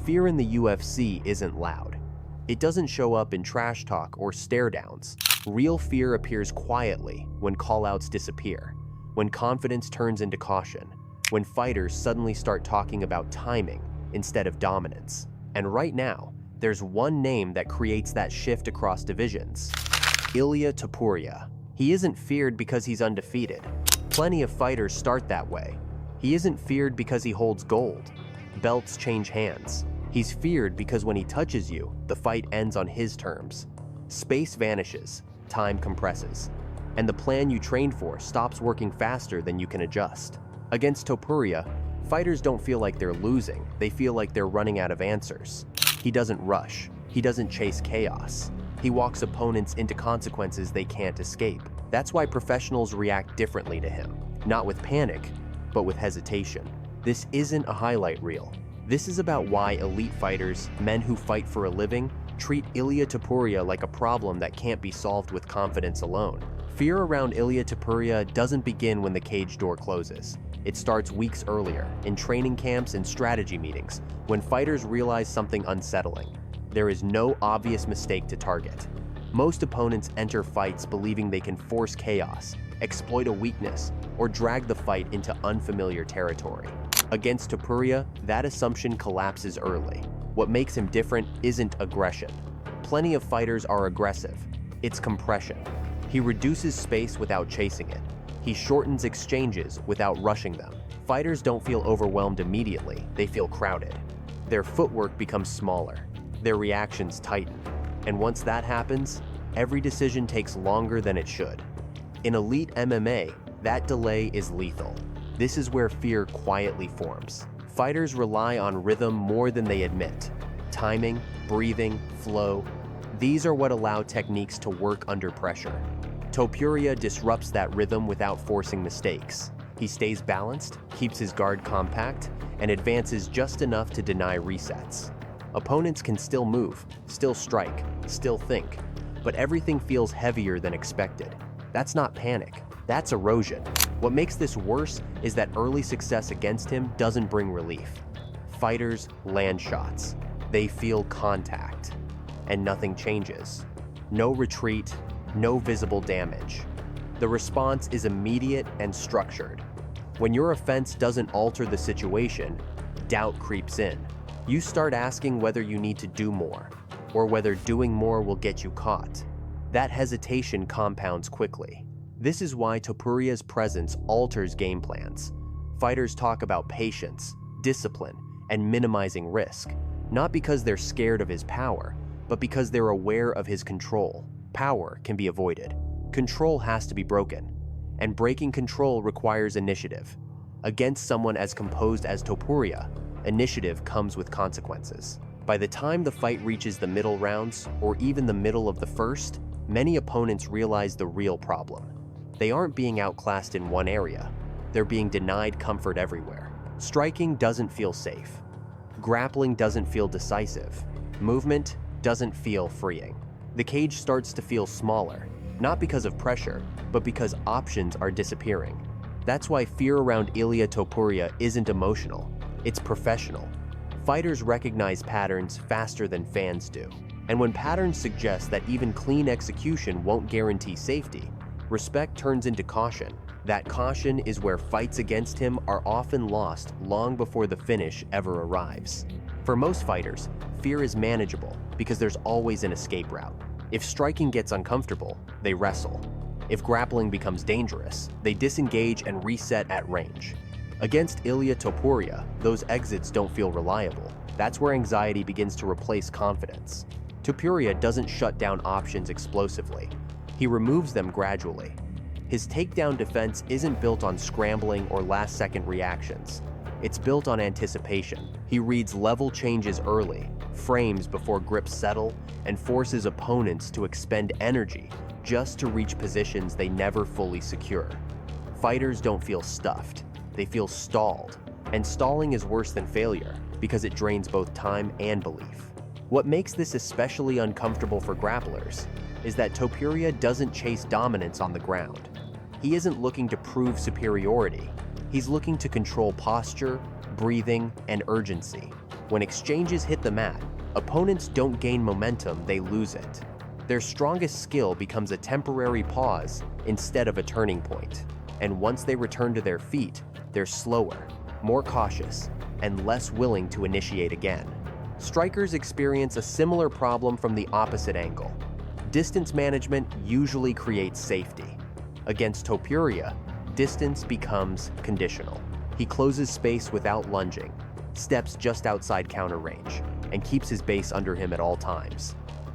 Fear in the UFC isn't loud. It doesn't show up in trash talk or stare downs. Real fear appears quietly when callouts disappear, when confidence turns into caution, when fighters suddenly start talking about timing instead of dominance. And right now, there's one name that creates that shift across divisions: Ilia Topuria. He isn't feared because he's undefeated. Plenty of fighters start that way. He isn't feared because he holds gold. Belts change hands. He's feared because when he touches you, the fight ends on his terms. Space vanishes, time compresses, and the plan you trained for stops working faster than you can adjust. Against Topuria, fighters don't feel like they're losing, they feel like they're running out of answers. He doesn't rush, he doesn't chase chaos. He walks opponents into consequences they can't escape. That's why professionals react differently to him, not with panic, but with hesitation. This isn't a highlight reel. This is about why elite fighters, men who fight for a living, treat Ilia Topuria like a problem that can't be solved with confidence alone. Fear around Ilia Topuria doesn't begin when the cage door closes. It starts weeks earlier, in training camps and strategy meetings, when fighters realize something unsettling. There is no obvious mistake to target. Most opponents enter fights believing they can force chaos, exploit a weakness, or drag the fight into unfamiliar territory. Against Topuria, that assumption collapses early. What makes him different isn't aggression. Plenty of fighters are aggressive. It's compression. He reduces space without chasing it. He shortens exchanges without rushing them. Fighters don't feel overwhelmed immediately, they feel crowded. Their footwork becomes smaller. Their reactions tighten. And once that happens, every decision takes longer than it should. In elite MMA, that delay is lethal. This is where fear quietly forms. Fighters rely on rhythm more than they admit. Timing, breathing, flow, these are what allow techniques to work under pressure. Topuria disrupts that rhythm without forcing mistakes. He stays balanced, keeps his guard compact, and advances just enough to deny resets. Opponents can still move, still strike, still think, but everything feels heavier than expected. That's not panic, that's erosion. What makes this worse is that early success against him doesn't bring relief. Fighters land shots. They feel contact. And nothing changes. No retreat, no visible damage. The response is immediate and structured. When your offense doesn't alter the situation, doubt creeps in. You start asking whether you need to do more, or whether doing more will get you caught. That hesitation compounds quickly. This is why Topuria's presence alters game plans. Fighters talk about patience, discipline, and minimizing risk, not because they're scared of his power, but because they're aware of his control. Power can be avoided. Control has to be broken, and breaking control requires initiative. Against someone as composed as Topuria, initiative comes with consequences. By the time the fight reaches the middle rounds, or even the middle of the first, many opponents realize the real problem. They aren't being outclassed in one area. They're being denied comfort everywhere. Striking doesn't feel safe. Grappling doesn't feel decisive. Movement doesn't feel freeing. The cage starts to feel smaller, not because of pressure, but because options are disappearing. That's why fear around Ilia Topuria isn't emotional, it's professional. Fighters recognize patterns faster than fans do. And when patterns suggest that even clean execution won't guarantee safety, respect turns into caution. That caution is where fights against him are often lost long before the finish ever arrives. For most fighters, fear is manageable because there's always an escape route. If striking gets uncomfortable, they wrestle. If grappling becomes dangerous, they disengage and reset at range. Against Ilia Topuria, those exits don't feel reliable. That's where anxiety begins to replace confidence. Topuria doesn't shut down options explosively. He removes them gradually. His takedown defense isn't built on scrambling or last-second reactions. It's built on anticipation. He reads level changes early, frames before grips settle, and forces opponents to expend energy just to reach positions they never fully secure. Fighters don't feel stuffed, they feel stalled. And stalling is worse than failure because it drains both time and belief. What makes this especially uncomfortable for grapplers is that Topuria doesn't chase dominance on the ground. He isn't looking to prove superiority. He's looking to control posture, breathing, and urgency. When exchanges hit the mat, opponents don't gain momentum, they lose it. Their strongest skill becomes a temporary pause instead of a turning point. And once they return to their feet, they're slower, more cautious, and less willing to initiate again. Strikers experience a similar problem from the opposite angle. Distance management usually creates safety. Against Topuria, distance becomes conditional. He closes space without lunging, steps just outside counter range, and keeps his base under him at all times.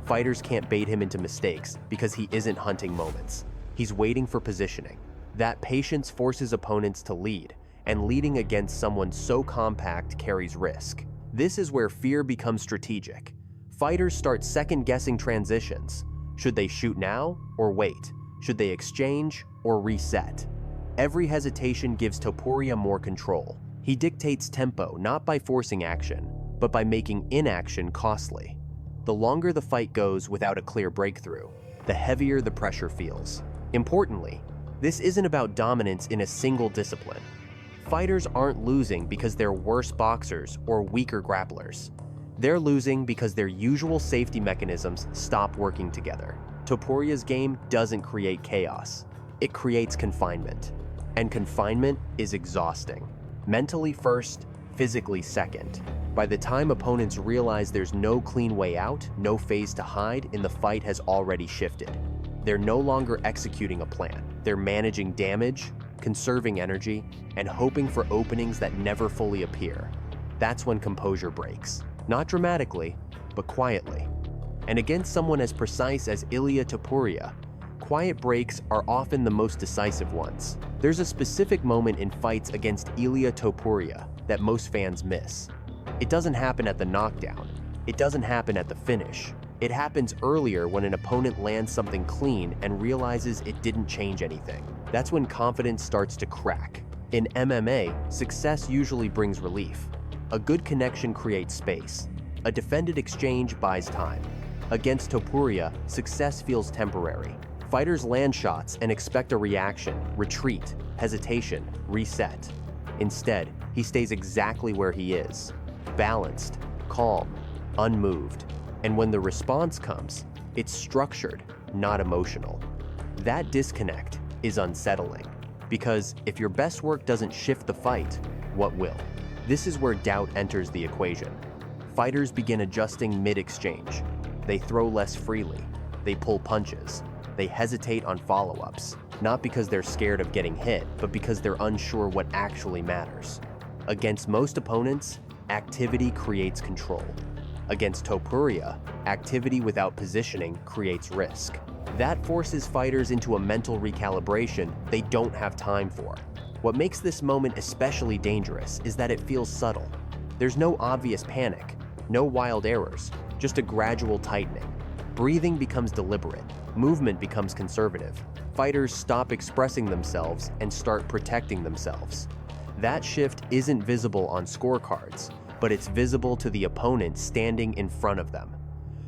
Fighters can't bait him into mistakes because he isn't hunting moments. He's waiting for positioning. That patience forces opponents to lead, and leading against someone so compact carries risk. This is where fear becomes strategic. Fighters start second-guessing transitions. Should they shoot now or wait? Should they exchange or reset? Every hesitation gives Topuria more control. He dictates tempo not by forcing action, but by making inaction costly. The longer the fight goes without a clear breakthrough, the heavier the pressure feels. Importantly, this isn't about dominance in a single discipline. Fighters aren't losing because they're worse boxers or weaker grapplers. They're losing because their usual safety mechanisms stop working together. Topuria's game doesn't create chaos. It creates confinement. And confinement is exhausting. Mentally first, physically second. By the time opponents realize there's no clean way out, no phase to hide, and the fight has already shifted. They're no longer executing a plan. They're managing damage, conserving energy, and hoping for openings that never fully appear. That's when composure breaks. Not dramatically, but quietly. And against someone as precise as Ilia Topuria, quiet breaks are often the most decisive ones. There's a specific moment in fights against Ilia Topuria that most fans miss. It doesn't happen at the knockdown. It doesn't happen at the finish. It happens earlier when an opponent lands something clean and realizes it didn't change anything. That's when confidence starts to crack. In MMA, success usually brings relief. A good connection creates space. A defended exchange buys time. Against Topuria, success feels temporary. Fighters land shots and expect a reaction, retreat, hesitation, reset. Instead, he stays exactly where he is, balanced, calm, unmoved. And when the response comes, it's structured, not emotional. That disconnect is unsettling, because if your best work doesn't shift the fight, what will? This is where doubt enters the equation. Fighters begin adjusting mid-exchange. They throw less freely. They pull punches. They hesitate on follow-ups, not because they're scared of getting hit, but because they're unsure what actually matters. Against most opponents, activity creates control. Against Topuria, activity without positioning creates risk. That forces fighters into a mental recalibration they don't have time for. What makes this moment especially dangerous is that it feels subtle. There's no obvious panic, no wild errors, just a gradual tightening. Breathing becomes deliberate. Movement becomes conservative. Fighters stop expressing themselves and start protecting themselves. That shift isn't visible on scorecards, but it's visible to the opponent standing in front of them.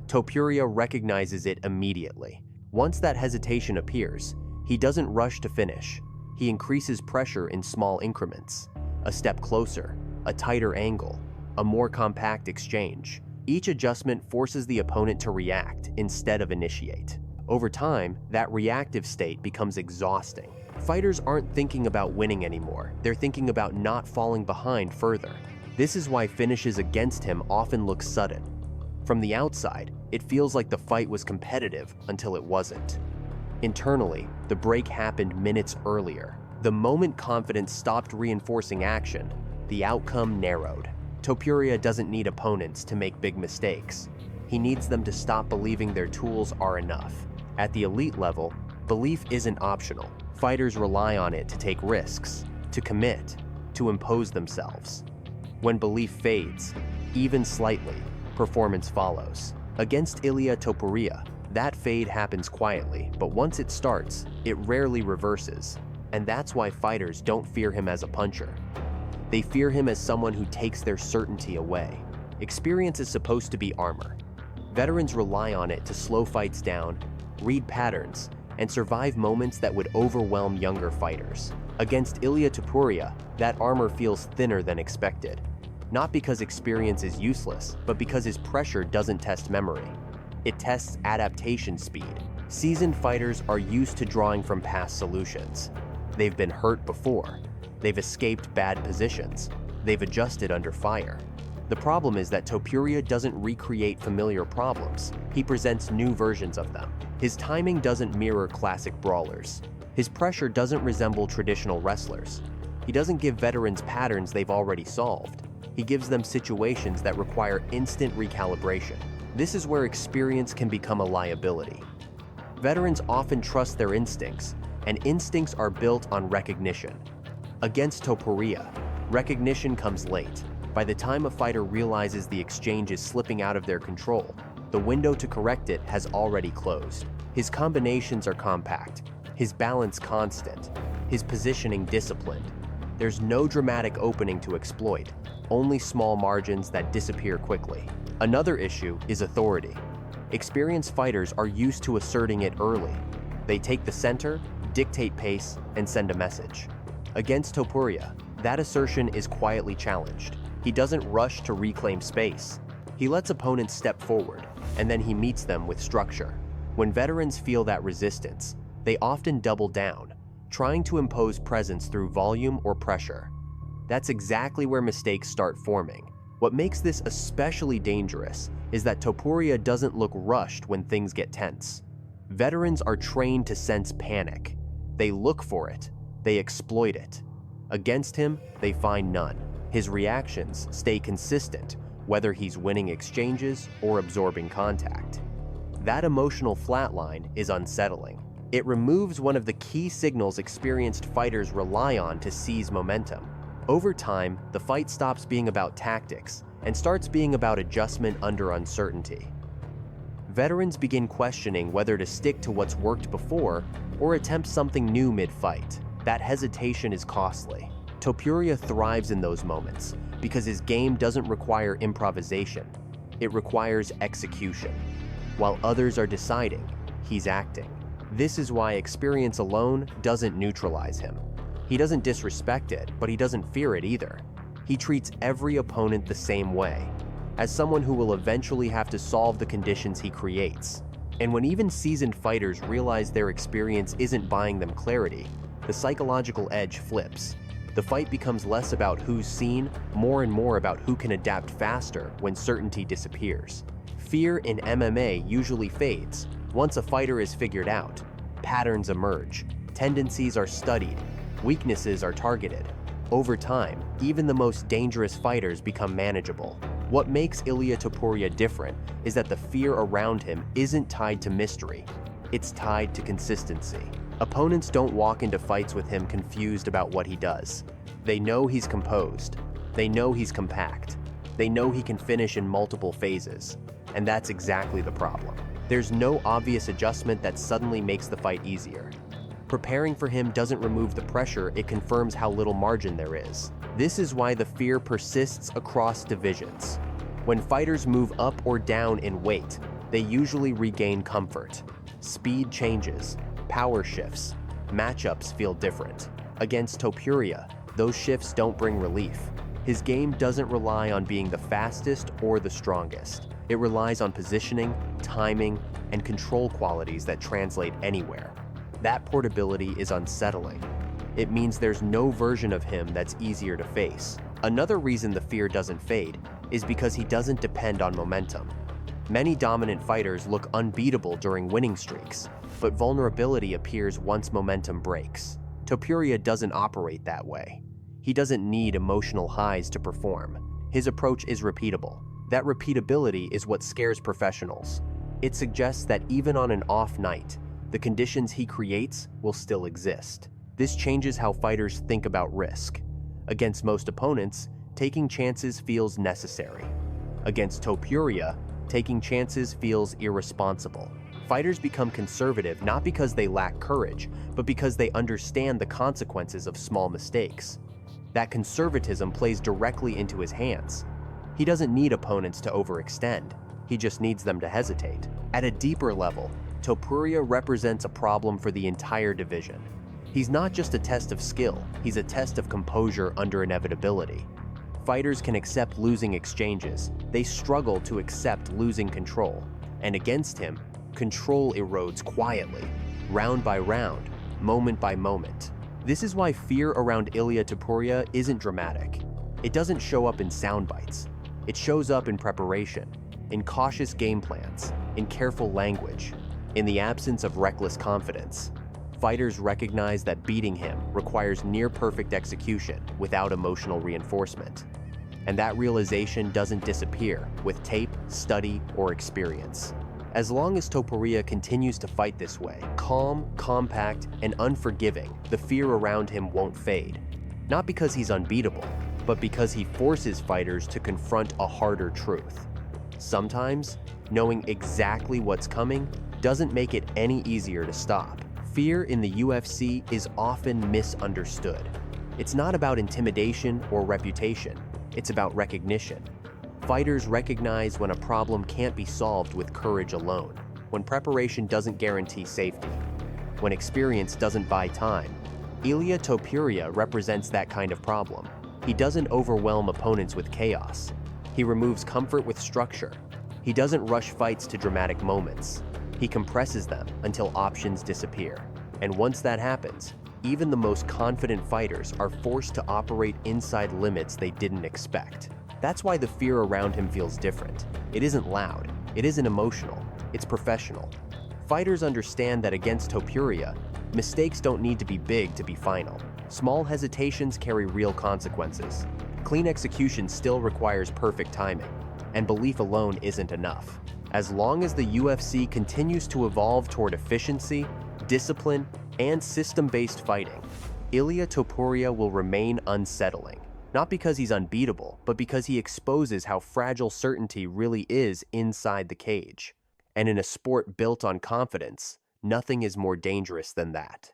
Topuria recognizes it immediately. Once that hesitation appears, he doesn't rush to finish. He increases pressure in small increments. A step closer, a tighter angle, a more compact exchange. Each adjustment forces the opponent to react instead of initiate. Over time, that reactive state becomes exhausting. Fighters aren't thinking about winning anymore. They're thinking about not falling behind further. This is why finishes against him often look sudden. From the outside, it feels like the fight was competitive until it wasn't. Internally, the break happened minutes earlier. The moment confidence stopped reinforcing action, the outcome narrowed. Topuria doesn't need opponents to make big mistakes. He needs them to stop believing their tools are enough. At the elite level, belief isn't optional. Fighters rely on it to take risks, to commit, to impose themselves. When belief fades, even slightly, performance follows. Against Ilia Topuria, that fade happens quietly, but once it starts, it rarely reverses. And that's why fighters don't fear him as a puncher. They fear him as someone who takes their certainty away. Experience is supposed to be armor. Veterans rely on it to slow fights down, read patterns, and survive moments that would overwhelm younger fighters. Against Ilia Topuria, that armor feels thinner than expected. not because experience is useless, but because his pressure doesn't test memory. It tests adaptation speed. Seasoned fighters are used to drawing from past solutions. They've been hurt before. They've escaped bad positions. They've adjusted under fire. The problem is that Topuria doesn't recreate familiar problems. He presents new versions of them. His timing doesn't mirror classic brawlers. His pressure doesn't resemble traditional wrestlers. He doesn't give veterans patterns they've already solved. He gives them situations that require instant recalibration. This is where experience can become a liability. Veterans often trust their instincts, and instincts are built on recognition. Against Topuria, recognition comes late. By the time a fighter realizes the exchange is slipping out of their control, the window to correct it has already closed. His combinations are compact, his balance constant, his positioning disciplined. There's no dramatic opening to exploit, only small margins that disappear quickly. Another issue is authority. Experienced fighters are used to asserting it early. They take the center, dictate pace, and send a message. Against Topuria, that assertion is quietly challenged. He doesn't rush to reclaim space. He lets opponents step forward, and then he meets them with structure. When veterans feel that resistance, they often double down, trying to impose presence through volume or pressure. That's exactly where mistakes start forming. What makes this especially dangerous is that Topuria doesn't look rushed when things get tense. Veterans are trained to sense panic. They look for it. They exploit it. Against him, they find none. His reactions stay consistent, whether he's winning exchanges or absorbing contact. That emotional flatline is unsettling. It removes one of the key signals experienced fighters rely on to seize momentum. Over time, the fight stops being about tactics and starts being about adjustment under uncertainty. Veterans begin questioning whether to stick to what's worked before or attempt something new mid-fight. That hesitation is costly. Topuria thrives in those moments because his game doesn't require improvisation. It requires execution. While others are deciding, he's acting. This is why experience alone doesn't neutralize him. He doesn't disrespect it, but he doesn't fear it either. He treats every opponent the same way, as someone who will eventually have to solve the conditions he creates. And when even seasoned fighters realize their experience isn't buying them clarity, the psychological edge flips. The fight becomes less about who's seen, more and more about who can adapt faster when certainty disappears. Fear in MMA usually fades. Once a fighter is figured out, patterns emerge, tendencies are studied, weaknesses are targeted. Over time, even the most dangerous fighters become manageable. What makes Ilia Topuria different is that the fear around him isn't tied to mystery, it's tied to consistency. Opponents don't walk into fights with him confused about what he does. They know he's composed. They know he's compact. They know he can finish in multiple phases. And that's exactly the problem. There's no obvious adjustment that suddenly makes the fight easier. Preparing for him doesn't remove the pressure, it confirms how little margin there is. This is why the fear persists across divisions. When fighters move up or down in weight, they usually regain comfort. Speed changes, power shifts, matchups feel different. Against Topuria, those shifts don't bring relief. His game doesn't rely on being the fastest or the strongest. It relies on positioning, timing, and control qualities that translate anywhere. That portability is unsettling. It means there's no version of him that's easier to face. Another reason the fear doesn't fade is because he doesn't depend on momentum. Many dominant fighters look unbeatable during winning streaks, but vulnerability appears once momentum breaks. Topuria doesn't operate that way. He doesn't need emotional highs to perform. His approach is repeatable. That repeatability is what scares professionals. It suggests that even on an off night, the conditions he creates will still exist. This changes how fighters think about risk. Against most opponents, taking chances feels necessary. Against Topuria, taking chances feels irresponsible. Fighters become conservative not because they lack courage, but because they understand the consequences of small mistakes. That conservatism plays directly into his hands. He doesn't need opponents to overextend. He just needs them to hesitate. At a deeper level, Topuria represents a problem for the entire division. He's not just a test of skill, he's a test of composure under inevitability. Fighters can accept losing exchanges. They struggle to accept losing control. And against him, control erodes quietly, round by round, moment by moment. This is why fear around Ilia Topuria isn't dramatic. It doesn't show up in sound bites. It shows up in preparation, in cautious game plans, in careful language, in the absence of reckless confidence. Fighters recognize that beating him requires near-perfect execution without emotional reinforcement. And that realization doesn't disappear with tape, study, or experience. As long as Topuria continues to fight this way, calm, compact, and unforgiving, the fear around him won't fade. Not because he's unbeatable, but because he forces fighters to confront a harder truth. Sometimes, knowing exactly what's coming doesn't make it any easier to stop. Fear in the UFC is often misunderstood. It's not about intimidation or reputation, it's about recognition. Fighters recognize when a problem can't be solved with courage alone, when preparation doesn't guarantee safety, when experience doesn't buy time. Ilia Topuria represents that kind of problem. He doesn't overwhelm opponents with chaos. He removes comfort with structure. He doesn't rush fights to dramatic moments. He compresses them until options disappear. And once that happens, even the most confident fighters are forced to operate inside limits they didn't expect. That's why the fear around him feels different. It isn't loud, it isn't emotional, it's professional. Fighters understand that against Topuria, mistakes don't need to be big to be final. Small hesitations carry real consequences. Clean execution still requires perfect timing, and belief alone isn't enough. As long as the UFC continues to evolve toward efficiency, discipline, and system-based fighting, Ilia Topuria will remain unsettling. Not because he's unbeatable, but because he exposes how fragile certainty really is inside the cage. And in a sport built on confidence, nothing is more dangerous than that.